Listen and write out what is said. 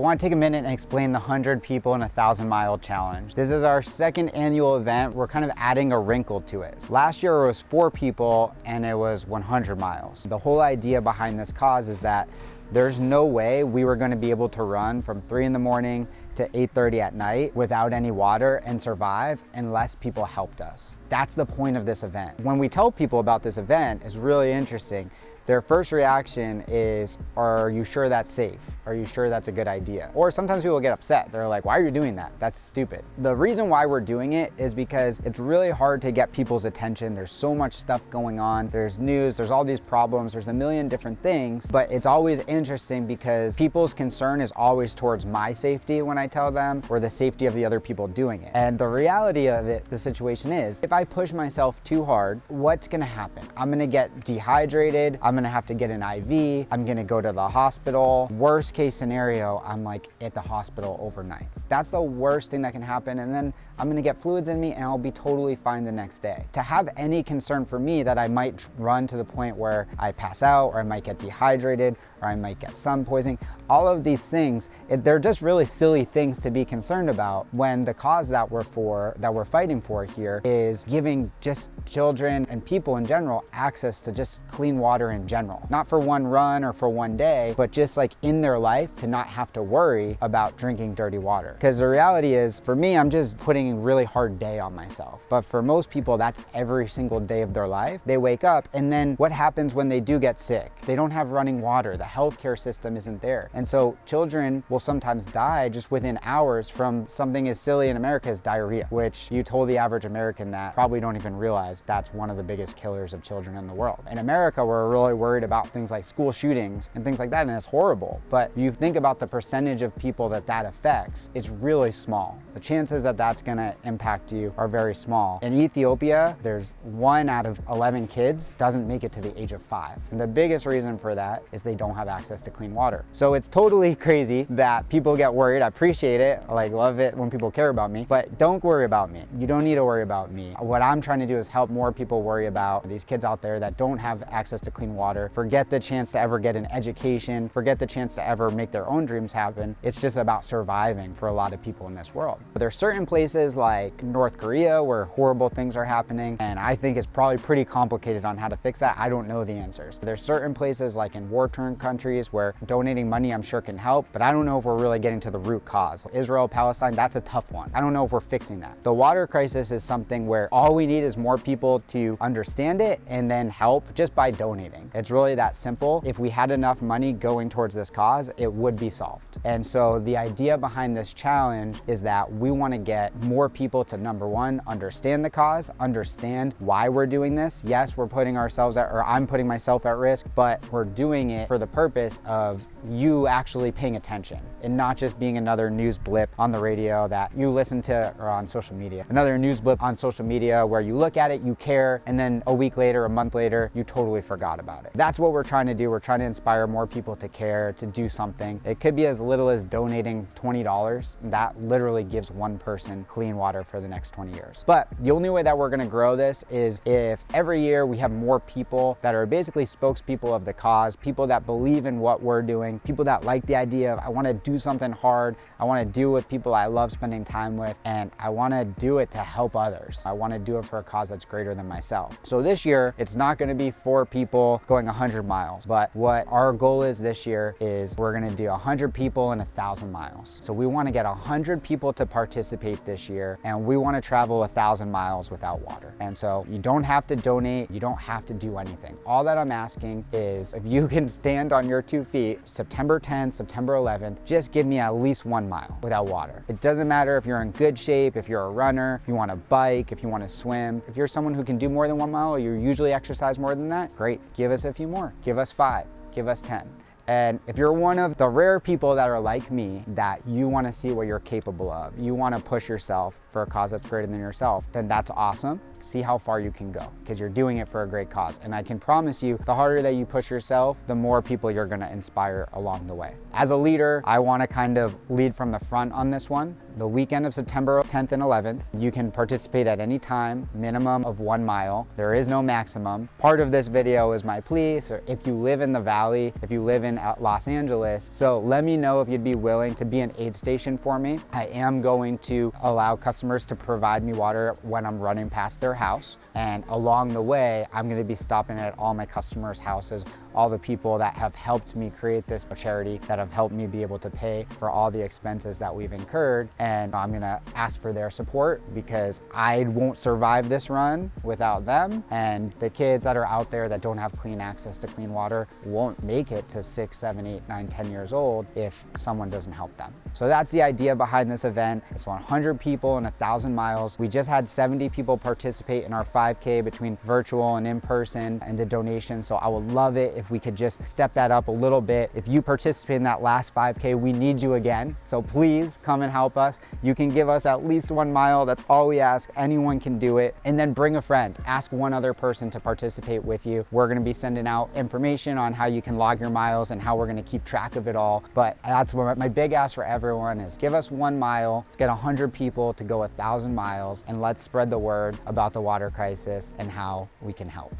I want to take a minute and explain the 100 people in a 1,000-mile challenge. This is our second annual event. We're kind of adding a wrinkle to it. Last year it was 4 people and it was 100 miles. The whole idea behind this cause is that there's no way we were going to be able to run from 3 in the morning to 8:30 at night without any water and survive unless people helped us. That's the point of this event. When we tell people about this event, it's really interesting. Their first reaction is, are you sure that's safe? Are you sure that's a good idea? Or sometimes people get upset. They're like, why are you doing that? That's stupid. The reason why we're doing it is because it's really hard to get people's attention. There's so much stuff going on. There's news, there's all these problems, there's a million different things, but it's always interesting because people's concern is always towards my safety when I tell them, or the safety of the other people doing it. And the reality of it, the situation is, if I push myself too hard, what's gonna happen? I'm gonna get dehydrated, I'm gonna have to get an IV, I'm gonna go to the hospital. Worst case scenario, I'm like at the hospital overnight. That's the worst thing that can happen, and then I'm gonna get fluids in me and I'll be totally fine the next day. To have any concern for me that I might run to the point where I pass out, or I might get dehydrated, or I might get sun poisoning, all of these things, they're just really silly things to be concerned about when the cause that we're fighting for here is giving just children and people in general access to just clean water in general. Not for one run or for one day, but just like in their life to not have to worry about drinking dirty water. Because the reality is, for me, I'm just putting a really hard day on myself. But for most people, that's every single day of their life. They wake up, and then what happens when they do get sick? They don't have running water. The healthcare system isn't there. And so children will sometimes die just within hours from something as silly in America as diarrhea, which you told the average American that probably don't even realize that's one of the biggest killers of children in the world. In America, we're really worried about things like school shootings and things like that, and it's horrible. But you think about the percentage of people that affects, it's really small. The chances that that's gonna impact you are very small. In Ethiopia, there's 1 out of 11 kids doesn't make it to the age of 5. And the biggest reason for that is they don't have access to clean water. So it's totally crazy that people get worried. I appreciate it, like love it when people care about me, but don't worry about me. You don't need to worry about me. What I'm trying to do is help more people worry about these kids out there that don't have access to clean water, forget the chance to ever get an education, forget the chance to ever make their own dreams happen. It's just about surviving for a lot of people in this world. But there are certain places like North Korea where horrible things are happening, and I think it's probably pretty complicated on how to fix that. I don't know the answers. There's certain places like in war-torn countries where donating money I'm sure can help, but I don't know if we're really getting to the root cause. Israel, Palestine, that's a tough one. I don't know if we're fixing that. The water crisis is something where all we need is more people to understand it and then help just by donating. It's really that simple. If we had enough money going towards this cause, it would be solved. And so the idea behind this challenge is that we want to get more people to, number one, understand the cause, understand why we're doing this. Yes, we're putting ourselves at, or I'm putting myself at risk, but we're doing it for the purpose of you actually paying attention and not just being another news blip on the radio that you listen to, or on social media. Another news blip on social media where you look at it, you care, and then a week later, a month later, you totally forgot about it. That's what we're trying to do. We're trying to inspire more people to care, to do something. It could be as little as donating $20. That literally gives one person clean water for the next 20 years. But the only way that we're gonna grow this is if every year we have more people that are basically spokespeople of the cause, people that believe in what we're doing, people that like the idea of, I wanna do something hard, I wanna do it with people I love spending time with, and I wanna do it to help others. I wanna do it for a cause that's greater than myself. So this year, it's not gonna be 4 people going 100 miles, but what our goal is this year is we're gonna do 100 people in 1,000 miles. So we wanna get 100 people to participate this year, and we wanna travel 1,000 miles without water. And so you don't have to donate, you don't have to do anything. All that I'm asking is if you can stand on your 2 feet, September 10th, September 11th, just give me at least 1 mile without water. It doesn't matter if you're in good shape, if you're a runner, if you wanna bike, if you wanna swim. If you're someone who can do more than 1 mile, or you usually exercise more than that, great, give us a few more. Give us 5, give us 10. And if you're one of the rare people that are like me, that you want to see what you're capable of, you want to push yourself for a cause that's greater than yourself, then that's awesome. See how far you can go, because you're doing it for a great cause. And I can promise you, the harder that you push yourself, the more people you're gonna inspire along the way. As a leader, I wanna kind of lead from the front on this one. The weekend of September 10th and 11th, you can participate at any time, minimum of 1 mile. There is no maximum. Part of this video is my plea, so if you live in the Valley, if you live in Los Angeles, so let me know if you'd be willing to be an aid station for me. I am going to allow customers to provide me water when I'm running past their house. And along the way, I'm gonna be stopping at all my customers' houses, all the people that have helped me create this charity, that have helped me be able to pay for all the expenses that we've incurred. And I'm gonna ask for their support, because I won't survive this run without them. And the kids that are out there that don't have clean access to clean water won't make it to 6, 7, 8, 9, 10 years old if someone doesn't help them. So that's the idea behind this event. It's 100 people and 1,000 miles. We just had 70 people participate in our 5K between virtual and in person and the donation. So I would love it if we could just step that up a little bit. If you participate in that last 5K, we need you again. So please come and help us. You can give us at least 1 mile. That's all we ask. Anyone can do it. And then bring a friend. Ask one other person to participate with you. We're going to be sending out information on how you can log your miles and how we're going to keep track of it all. But that's what my big ask for everyone is: give us 1 mile. Let's get 100 people to go 1,000 miles, and let's spread the word about the water crisis and how we can help.